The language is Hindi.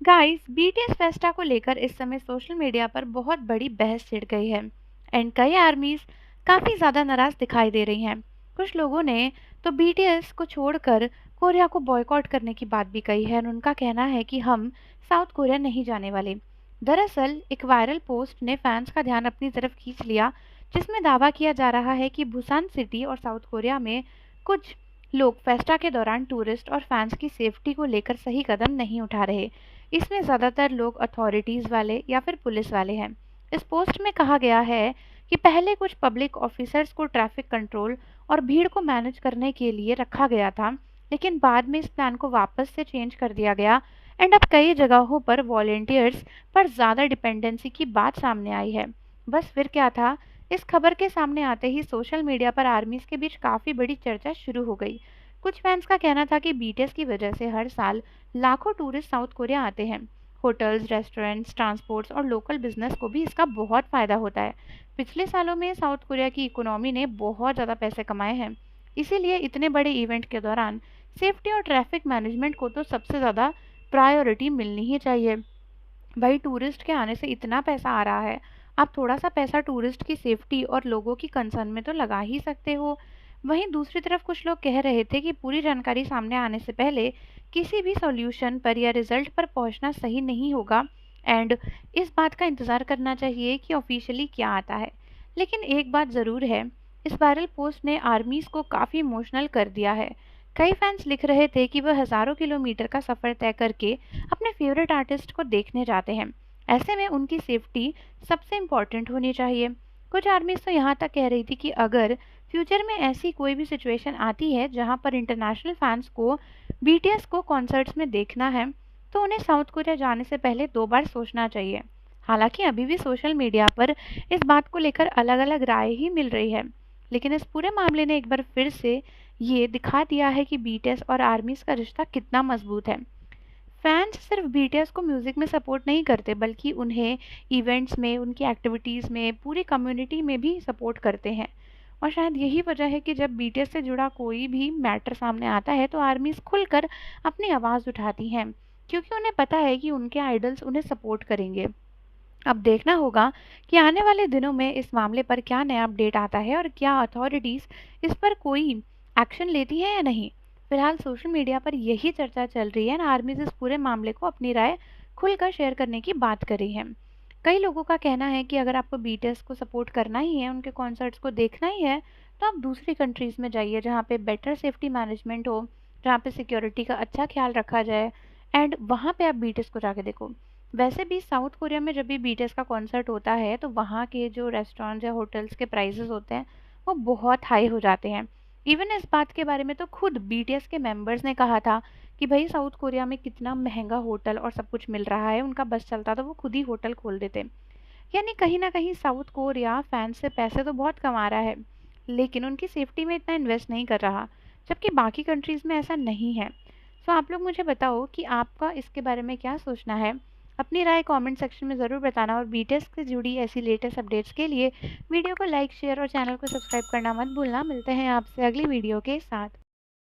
गाइस बीटीएस फेस्टा को लेकर इस समय सोशल मीडिया पर बहुत बड़ी बहस छिड़ गई है एंड कई आर्मीज काफी ज्यादा नाराज दिखाई दे रही हैं। कुछ लोगों ने तो बीटीएस को छोड़कर कोरिया को बॉयकॉट करने की बात भी कही है और उनका कहना है कि हम साउथ कोरिया नहीं जाने वाले। दरअसल एक वायरल पोस्ट ने फैंस का ध्यान अपनी तरफ खींच लिया, जिसमें दावा किया जा रहा है कि बुसान सिटी और साउथ कोरिया में कुछ लोग फेस्टा के दौरान टूरिस्ट और फैंस की सेफ्टी को लेकर सही कदम नहीं उठा रहे। इसमें ज़्यादातर लोग अथॉरिटीज़ वाले या फिर पुलिस वाले हैं। इस पोस्ट में कहा गया है कि पहले कुछ पब्लिक ऑफिसर्स को ट्रैफिक कंट्रोल और भीड़ को मैनेज करने के लिए रखा गया था, लेकिन बाद में इस प्लान को वापस से चेंज कर दिया गया एंड अब कई जगहों पर वॉलेंटियर्स पर ज़्यादा डिपेंडेंसी की बात सामने आई है। बस फिर क्या था, इस खबर के सामने आते ही सोशल मीडिया पर आर्मीज के बीच काफ़ी बड़ी चर्चा शुरू हो गई। कुछ फैंस का कहना था कि बीटीएस की वजह से हर साल लाखों टूरिस्ट साउथ कोरिया आते हैं। होटल्स, रेस्टोरेंट्स, ट्रांसपोर्ट्स और लोकल बिजनेस को भी इसका बहुत फ़ायदा होता है। पिछले सालों में साउथ कोरिया की इकोनॉमी ने बहुत ज़्यादा पैसे कमाए हैं। इसीलिए इतने बड़े इवेंट के दौरान सेफ्टी और ट्रैफिक मैनेजमेंट को तो सबसे ज़्यादा प्रायोरिटी मिलनी ही चाहिए। भाई टूरिस्ट के आने से इतना पैसा आ रहा है, आप थोड़ा सा पैसा टूरिस्ट की सेफ्टी और लोगों की कंसर्न में तो लगा ही सकते हो। वहीं दूसरी तरफ कुछ लोग कह रहे थे कि पूरी जानकारी सामने आने से पहले किसी भी सॉल्यूशन पर या रिजल्ट पर पहुंचना सही नहीं होगा एंड इस बात का इंतज़ार करना चाहिए कि ऑफिशियली क्या आता है। लेकिन एक बात ज़रूर है, इस वायरल पोस्ट ने आर्मीज़ को काफ़ी इमोशनल कर दिया है। कई फैंस लिख रहे थे कि वह हज़ारों किलोमीटर का सफ़र तय करके अपने फेवरेट आर्टिस्ट को देखने जाते हैं। ऐसे में उनकी सेफ्टी सबसे इम्पोर्टेंट होनी चाहिए। कुछ आर्मीज़ तो यहाँ तक कह रही थी कि अगर फ्यूचर में ऐसी कोई भी सिचुएशन आती है जहाँ पर इंटरनेशनल फैंस को बीटीएस को कॉन्सर्ट्स में देखना है, तो उन्हें साउथ कोरिया जाने से पहले 2 बार सोचना चाहिए। हालांकि अभी भी सोशल मीडिया पर इस बात को लेकर अलग-अलग राय ही मिल रही है, लेकिन इस पूरे मामले ने एक बार फिर से ये दिखा दिया है कि बीटीएस और आर्मीज़ का रिश्ता कितना मजबूत है। फैंस सिर्फ बीटीएस को म्यूज़िक में सपोर्ट नहीं करते, बल्कि उन्हें इवेंट्स में, उनकी एक्टिविटीज़ में, पूरी कम्युनिटी में भी सपोर्ट करते हैं। और शायद यही वजह है कि जब बीटीएस से जुड़ा कोई भी मैटर सामने आता है तो आर्मीज़ खुलकर अपनी आवाज़ उठाती हैं, क्योंकि उन्हें पता है कि उनके आइडल्स उन्हें सपोर्ट करेंगे। अब देखना होगा कि आने वाले दिनों में इस मामले पर क्या नया अपडेट आता है और क्या अथॉरिटीज़ इस पर कोई एक्शन लेती है या नहीं। फिलहाल सोशल मीडिया पर यही चर्चा चल रही है और आर्मीज इस पूरे मामले को अपनी राय खुलकर शेयर करने की बात कर रही है। कई लोगों का कहना है कि अगर आपको बीटीएस को सपोर्ट करना ही है, उनके कॉन्सर्ट्स को देखना ही है, तो आप दूसरी कंट्रीज़ में जाइए जहाँ पे बेटर सेफ्टी मैनेजमेंट हो, जहाँ पे सिक्योरिटी का अच्छा ख्याल रखा जाए एंड वहाँ पे आप बीटीएस को जाके देखो। वैसे भी साउथ कोरिया में जब भी बीटीएस का कॉन्सर्ट होता है तो वहाँ के जो रेस्टोरेंट्स या होटल्स के प्राइसेस होते हैं वो बहुत हाई हो जाते हैं। इवन इस बात के बारे में तो खुद बीटीएस के मेंबर्स ने कहा था कि भाई साउथ कोरिया में कितना महंगा होटल और सब कुछ मिल रहा है, उनका बस चलता तो वो खुद ही होटल खोल देते। यानी कहीं ना कहीं साउथ कोरिया फैंस से पैसे तो बहुत कमा रहा है, लेकिन उनकी सेफ्टी में इतना इन्वेस्ट नहीं कर रहा, जबकि बाकी कंट्रीज़ में ऐसा नहीं है। सो आप लोग मुझे बताओ कि आपका इसके बारे में क्या सोचना है। अपनी राय कमेंट सेक्शन में ज़रूर बताना और बीटीएस से जुड़ी ऐसी लेटेस्ट अपडेट्स के लिए वीडियो को लाइक, शेयर और चैनल को सब्सक्राइब करना मत भूलना। मिलते हैं आपसे अगली वीडियो के साथ।